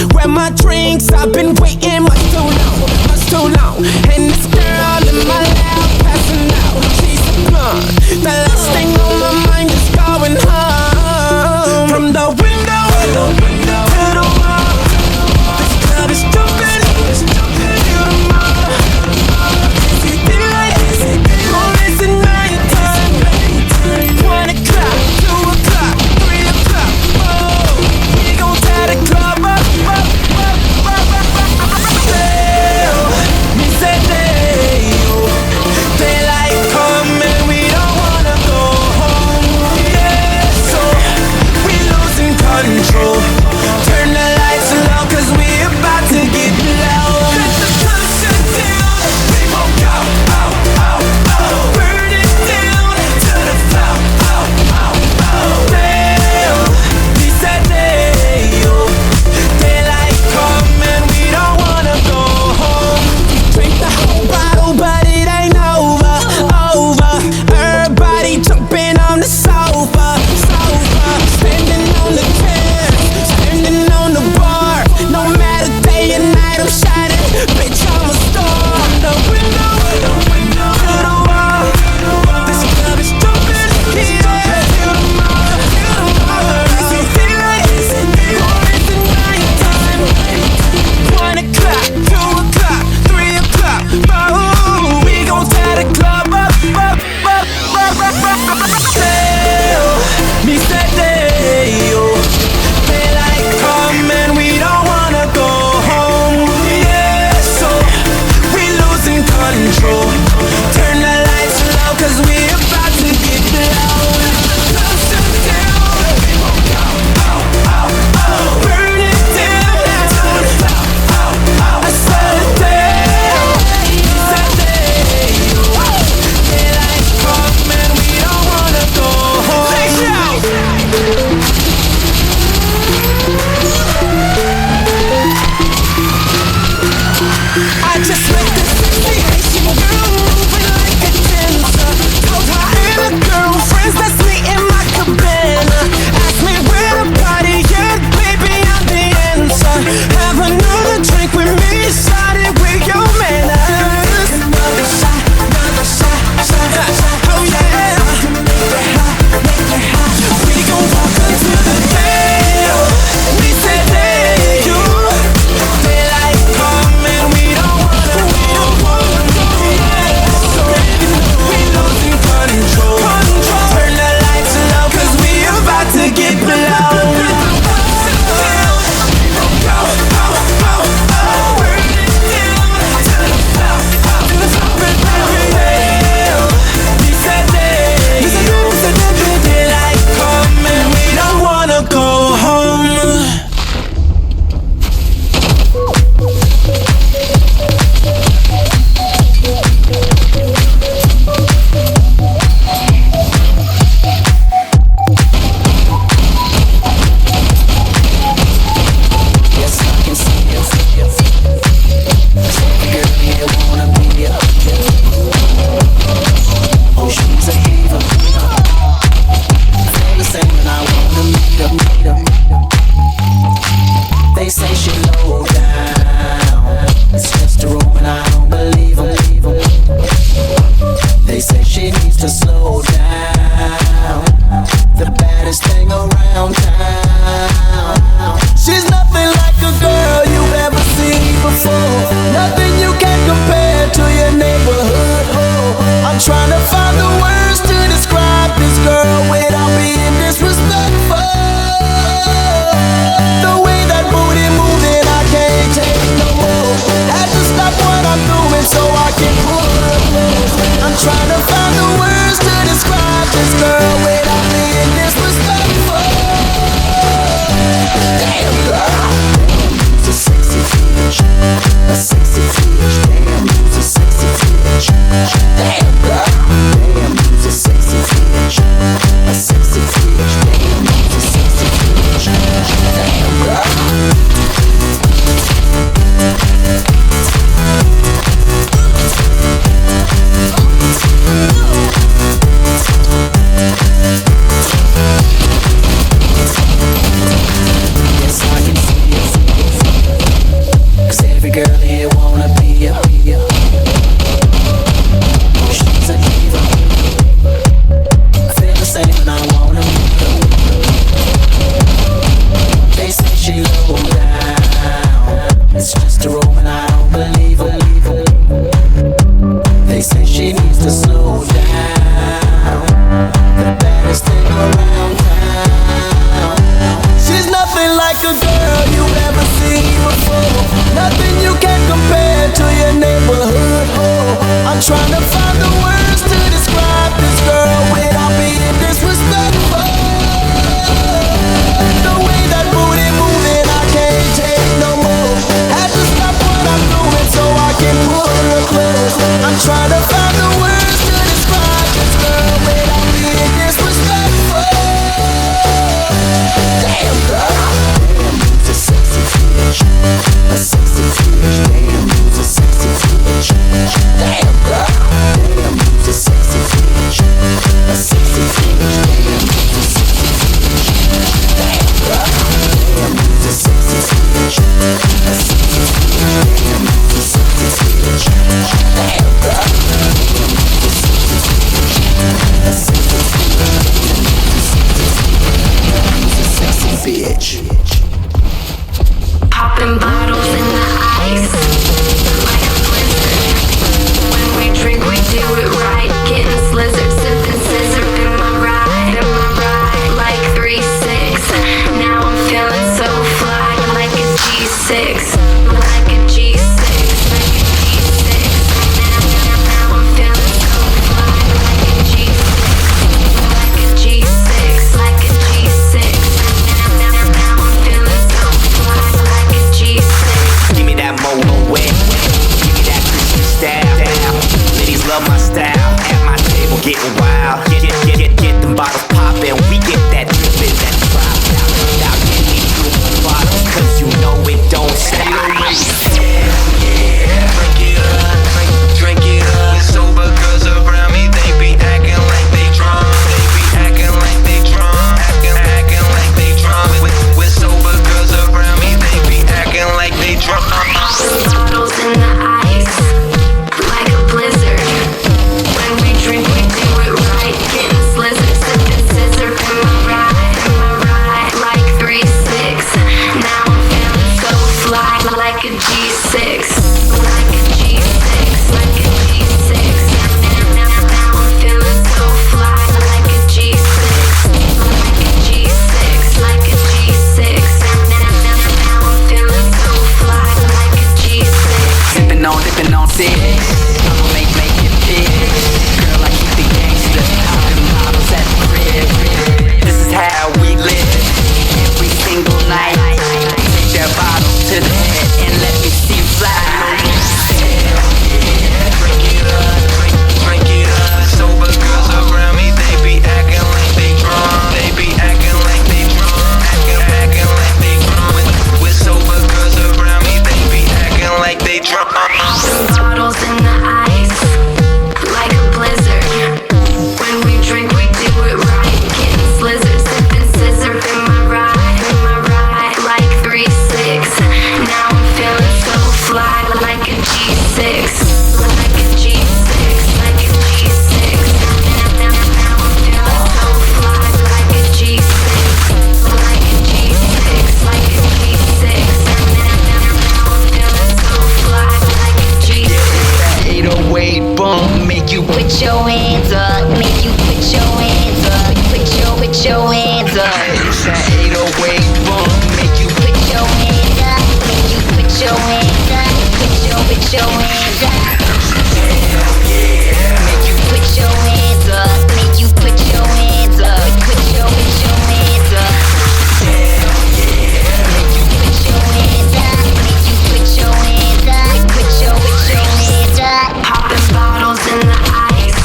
Grab my drinks, I've been waiting much too long. And this girl in my lap passing out. She's a blonde. The last thing on my mind is going home. From the window to the wall. This club is jumping. You the mall. If you feel like oh, it's a night time. 1 o'clock, 2 o'clock, 3 o'clock. Oh, we gon' tie the club up. Me say daylight come and we don't wanna go home. Yeah, so we losing G6, like a G6, like a G6. Now I'm feeling so fly, like a G6, like a G6, like a G6. Now I'm feeling so fly, like a G6. Give me that motor wet, give me that Christian style. Ladies love my style, at my table getting wild. Get them bottles poppin', we get that drippin', that drop out. Now get me through the bottles, cause you know it don't stop. Drink it up. Sober girls around me, they be acting like they drunk. They be acting like they drunk. Acting like they drunk. With sober girls around me, they be acting like they drunk. Bottles in the ice, like a blizzard. When we drink, we do it right. Getting slizzard, sipping scissor in my ride, like 3-6. Now I'm feeling so fly, like a G6, like a G6, like a G6. Now I'm feeling so fly, like a G6, like a G6, like a G6. Now I'm feeling so fly, like a G6. Sippin' on six, I'ma make it big. Girl, I keep the gangsta, poppin' bottles at the crib. This is how we live, every single night. Take that bottle to the head and let me see you fly. Drink it up. Sober girls around me, they be acting like they drunk. They be acting like they drunk. Acting like they drunk. With sober girls around me, they be acting like they drunk. Bottles in the ice, like a blizzard. When we drink, we do it right. Getting slizzard, sipping scissor in my ride, like 3-6. Now I'm feeling so fly, like a G6, like a G6, like a G6. Now I'm feeling so fly, like a G6, like a G6, like a G6. Now I'm feeling so fly, like a G6. 808 boom, make you Put your hands up, make you put your hands up, put your hands up. It's that 808 boom, make you Put your hands up, make you put your hands up, put your hands up. make you Put your hands up, make you put your hands up, put your hands up. Make you put your hands up, make you put your hands up, put your hands up. Popping bottles in the ice,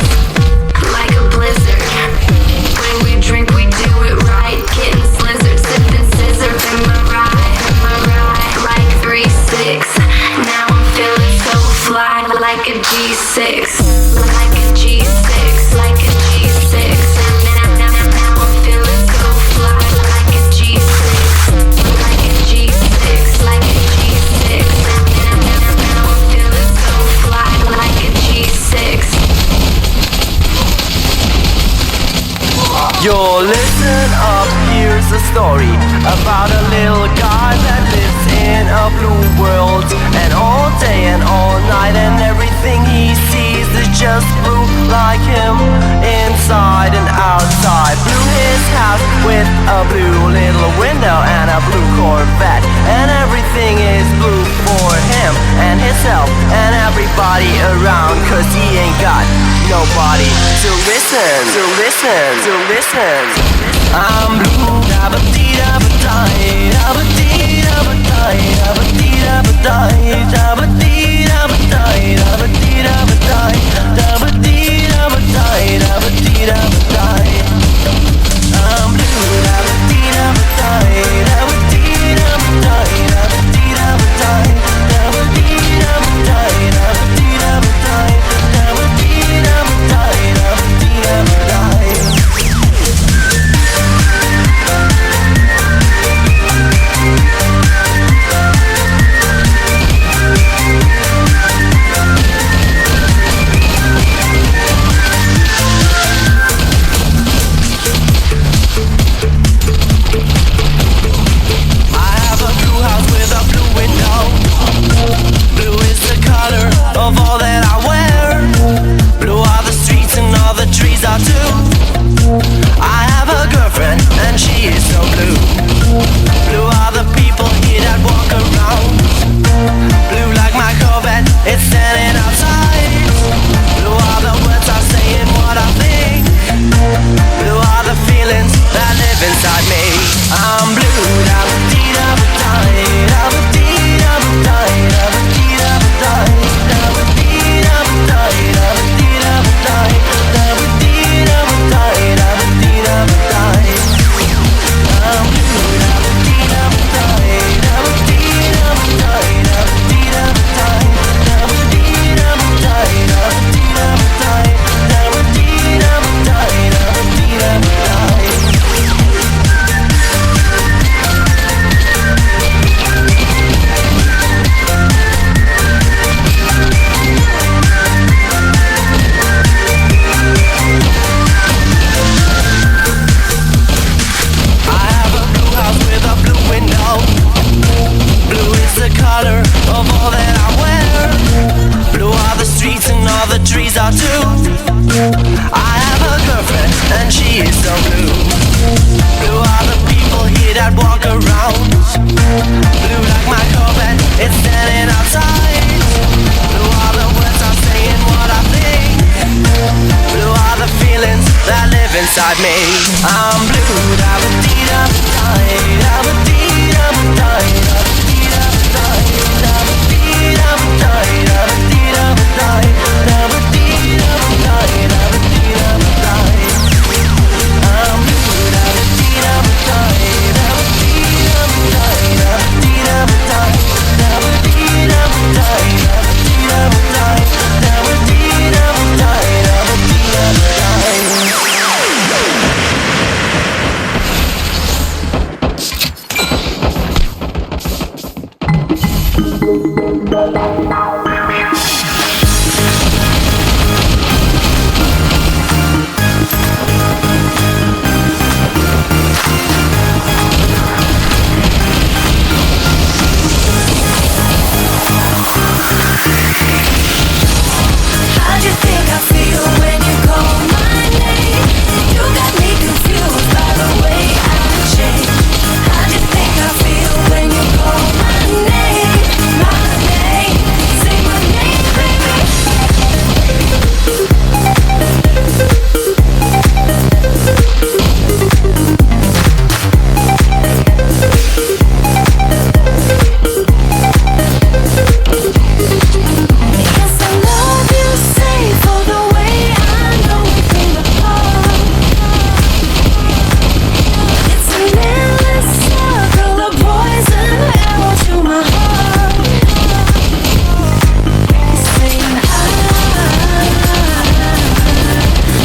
like a blizzard. When we drink, we do it right. Getting slizzard, sipping scissor in my ride, like 3-6. Now I'm feeling so fly, like a G6, like a G6, like a G6. Now I'm feeling so fly, like a G6, like a G6, like a G6. Now I'm feeling so fly, like a G6. Yo, listen up, here's a story about a little guy that lives in a blue world. And all day and all night and everything he sees is just blue like him, inside and outside. Blew his house with a blue little window and a blue Corvette. And everything is blue for him and himself and everybody around, cause he ain't got nobody to listen, to listen, to listen. I'm blue, da-ba-dee-da-ba-die, da-ba-dee-da-ba-die, da-ba-dee-da-ba-die, da-ba-dee-da-ba-die, da-ba-dee-da-ba-die, da-ba-dee-da-ba-die, da-ba-dee-da-ba-die. I'm blue, da-ba-dee-da-ba-die, da-ba-dee-da-ba-die, da-ba-dee-da-ba-die, da-ba-dee-da-ba-die, da-ba-dee-da-ba-die, da-ba-dee-da-ba-die, da-ba-dee-da-ba-die. the color of all that I wear. Blue are the streets and all the trees are too. I have a girlfriend and she is so blue. Blue are the people here that walk around. Blue like my Corvette, it's standing outside. Blue are the words I'm saying what I think. Blue are the feelings that live inside me. I'm blue, da-ba-dee-da-ba-dee, da-ba-dee-da-ba-dee, da-ba-dee-da-ba-dee, da-ba-dee-da-ba-dee, da-ba-dee-da-ba-dee, da-ba-dee-da-ba-dee. I'm blue, da-ba-dee-da-ba-dee, da-ba-dee-da-ba-dee, da-ba-dee-da-ba-dee, How'd you think I feel when you call my name? You got me confused by the way I change. How'd you think I feel when you call my name? My name, say my name, baby. Yes, I love you, say for the way I know we came apart. It's an endless circle of poison arrow to my heart. Saying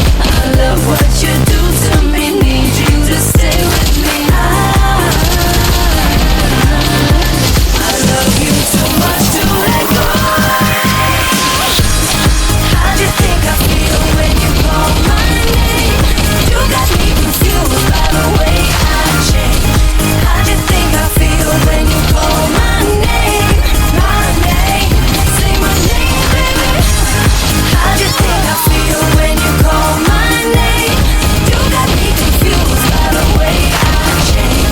I love what you do to me, need you to stay with me. I love you too much to let go. How'd you think I feel when you call my name? You got me confused by the way I change. How'd you think I feel when you call my name? My name, say my name, baby. How'd you think I feel when you call my name? You got me confused by the way I change.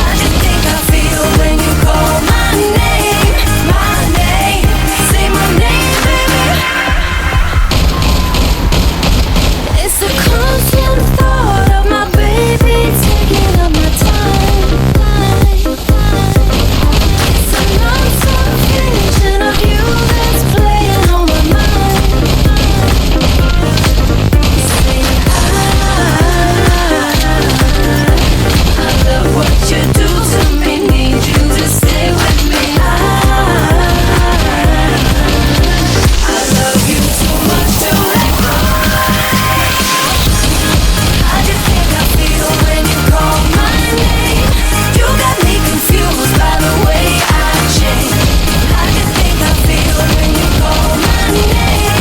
How'd you think I feel when you call my name? My name, say my name, baby. It's a constant thought of my baby taking up my time. It's a non-stop vision of you that's playing on my mind. Saying I love what you do to me, need you to stay with me. I love you too much to let go. How'd you think I feel when you call my name? You got me confused by the way I change. How'd you think I feel when you call my name?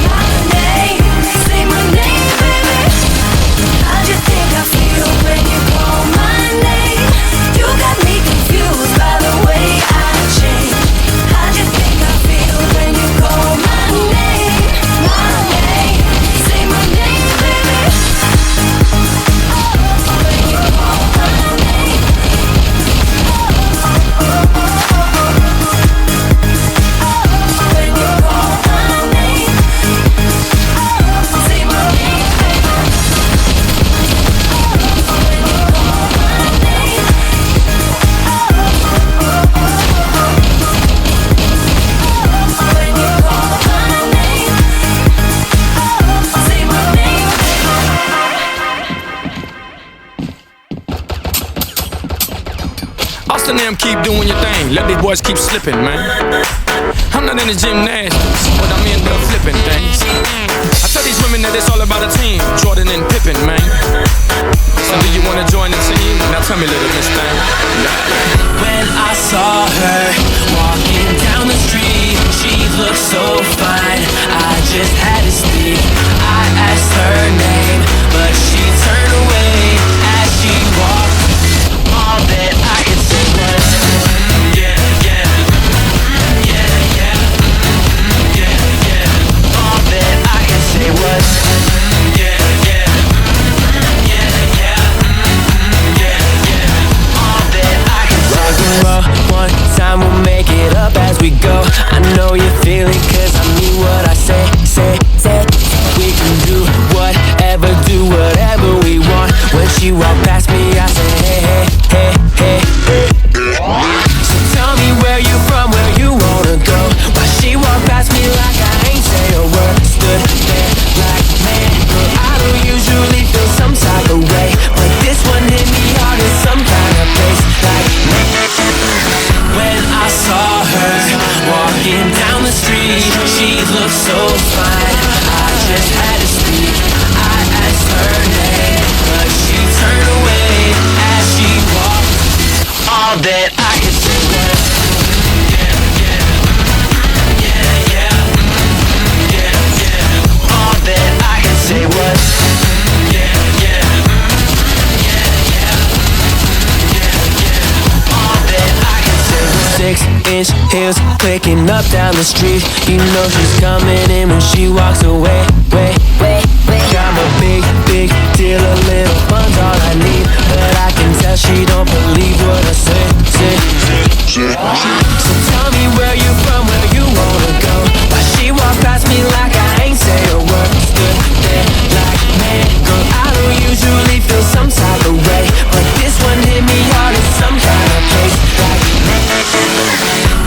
My name, say my name, baby. How'd you think I feel when you call my name? You got me confused by the way I change. How'd you think I feel when you call my name? My name, say my name, baby. When you call my name. When you call my name. Say my name, baby. When you call my name. When you call my name. Say my name, Austin them keep doing your thing, let these boys keep slipping, man. I'm not in the gymnastics, but I'm in the flipping things. I tell these women that it's all about a team, Jordan and Pippen, man. So do you wanna join the team? Now tell me, little miss thing. When I saw her walking down the street, she looked so fine, I just had to speak. I asked her name, but she turned away as she walked. All that I could say was, yeah, yeah. street. She looked so fine, I just had to speak. I asked her name, but she turned away as she walked. All that I could say was all that I could say was 6-inch heels clicking up down the street. You know she's coming in when she walks away. I'm a big deal, a little fun's all I need. But I can tell she don't believe what I say. So tell me where you from, where you wanna go. Why she walk past me like I ain't say a word. Stood there like, man, girl, I don't usually feel some type of way, but this one hit me hard in some kind of place.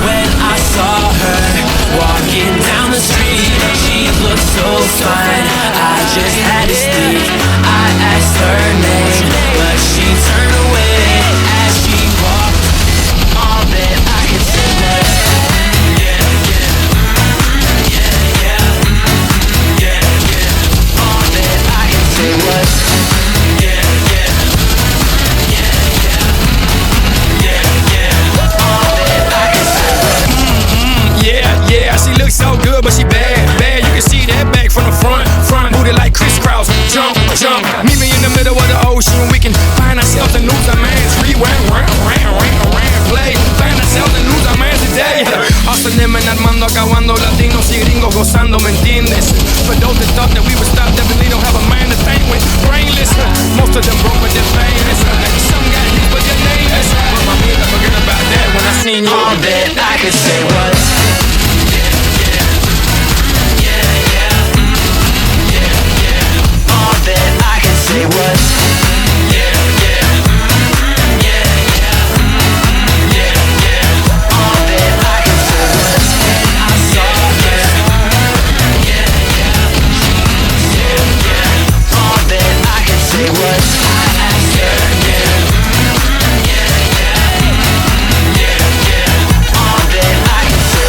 When I saw her walking down the street, she looked so fine, I just had to speak. I asked her name, but she turned away as she walked. All that I could say was all that I could say was Yeah, she looks so good, but she bad. You can see that back from the front booty like crisscross. Jump. Meet me in the middle of the ocean. We can find ourselves and lose our minds. Rewind, play. Find ourselves and lose our minds today. Hustling and armando, acabando, latinos y gringos gozando, ¿me entiendes? For those that thought that we would stop, definitely don't have a mind to think with. Brainless, most of them broke, but they're famous. Some got hit, but they're nameless. But my head, I forget about that when I seen you. all that I could say was all that I could say was all that I could say was I saw her. All that I could say was I asked her name. All that I could say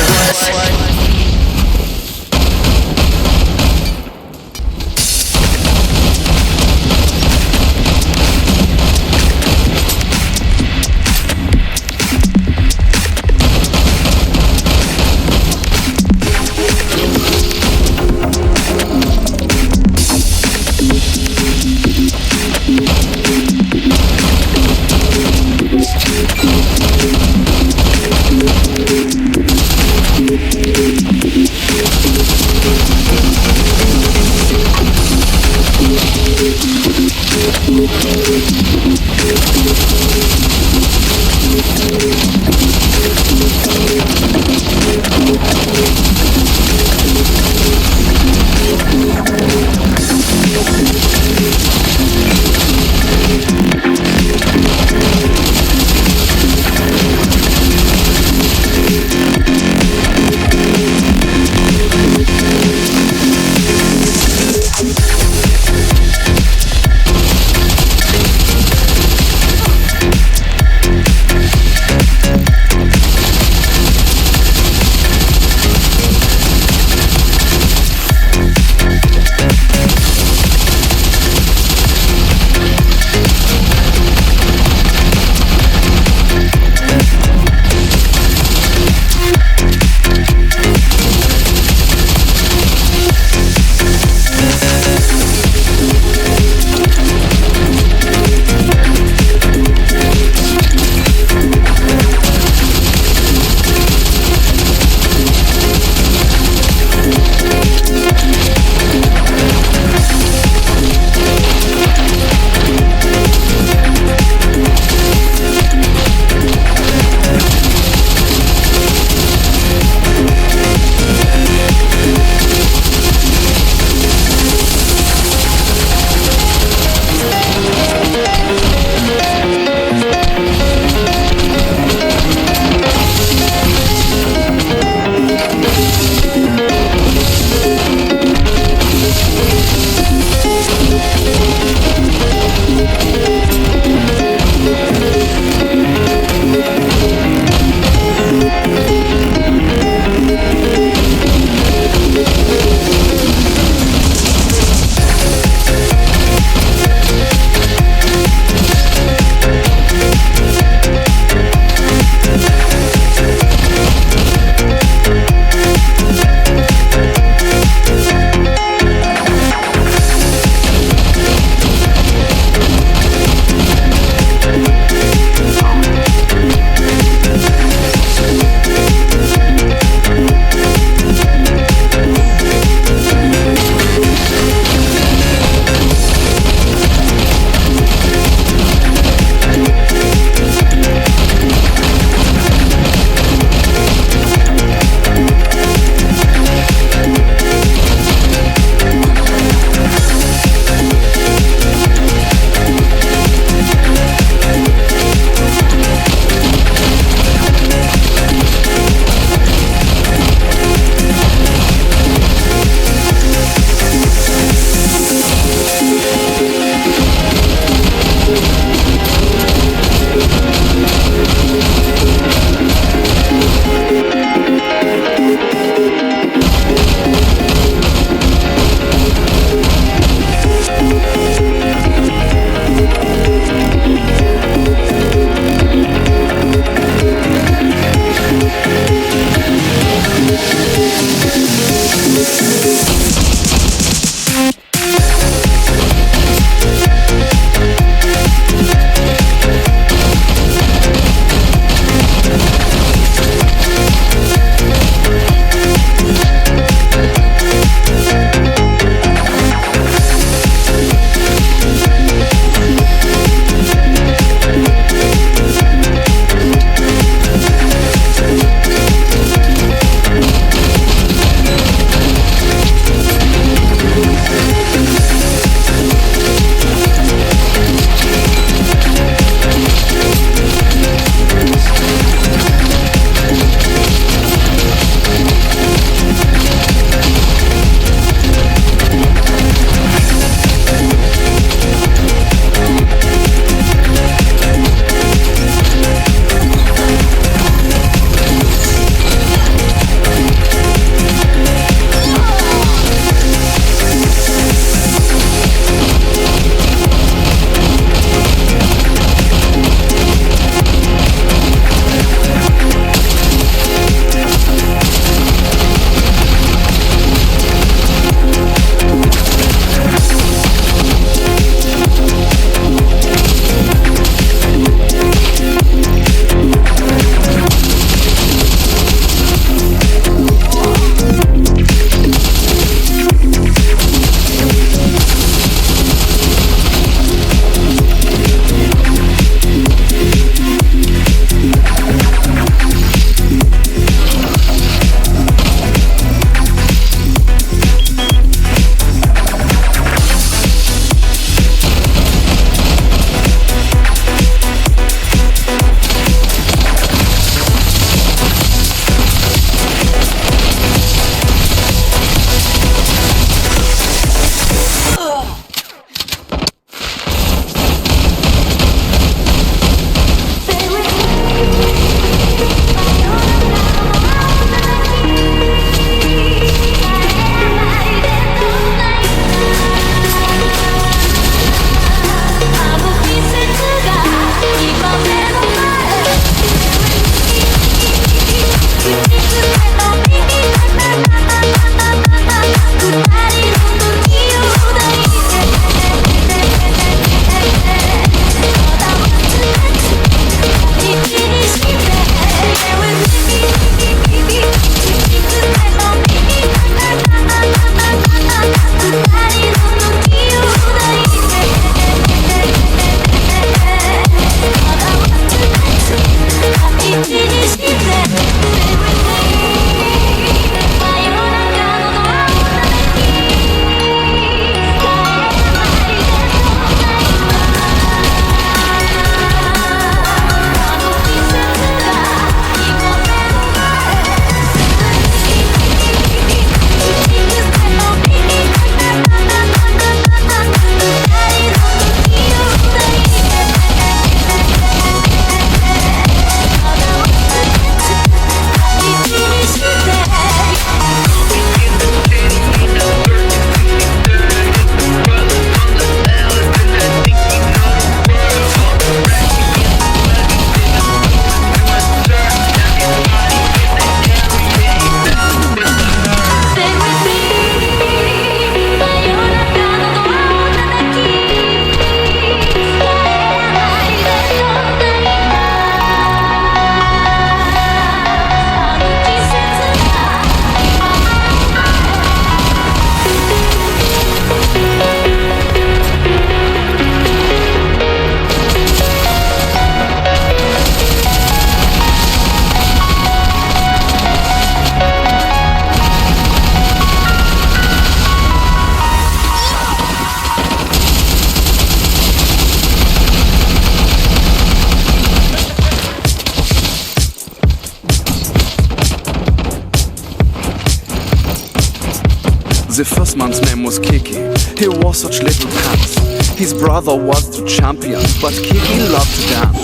The first man's name was Kiki. He wore such little pants. His brother was the champion, but Kiki loved to dance.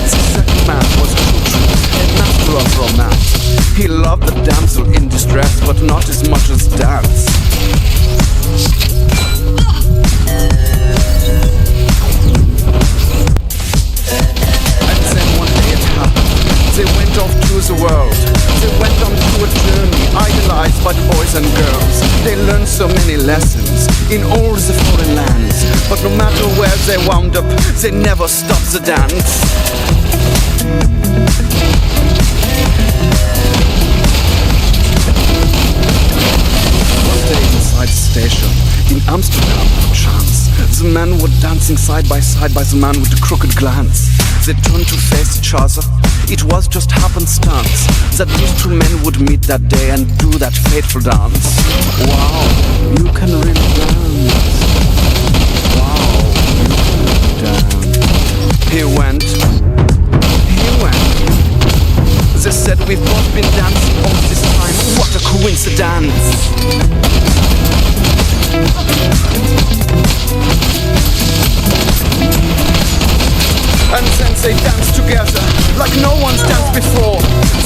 The second man was Chuchu, a master of romance. He loved the damsel in distress, but not as much as dance. They went off to the world. They went on to a journey, idolized by the boys and girls. They learned so many lessons in all the foreign lands. But no matter where they wound up, they never stopped the dance. One day inside the station, in Amsterdam, chance, the men were dancing side by the man with the crooked glance. They turned to face each other. It was just happenstance that these two men would meet that day and do that fateful dance. Wow, you can really dance. Wow, you can dance. He went. They said we've both been dancing all this time. What a coincidence. And then they danced together like no one's danced before.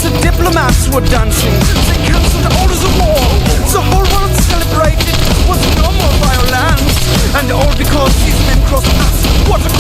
The diplomats were dancing. They cancelled all of the war. The whole world celebrated. Was no more violence. And all because these men crossed paths. What a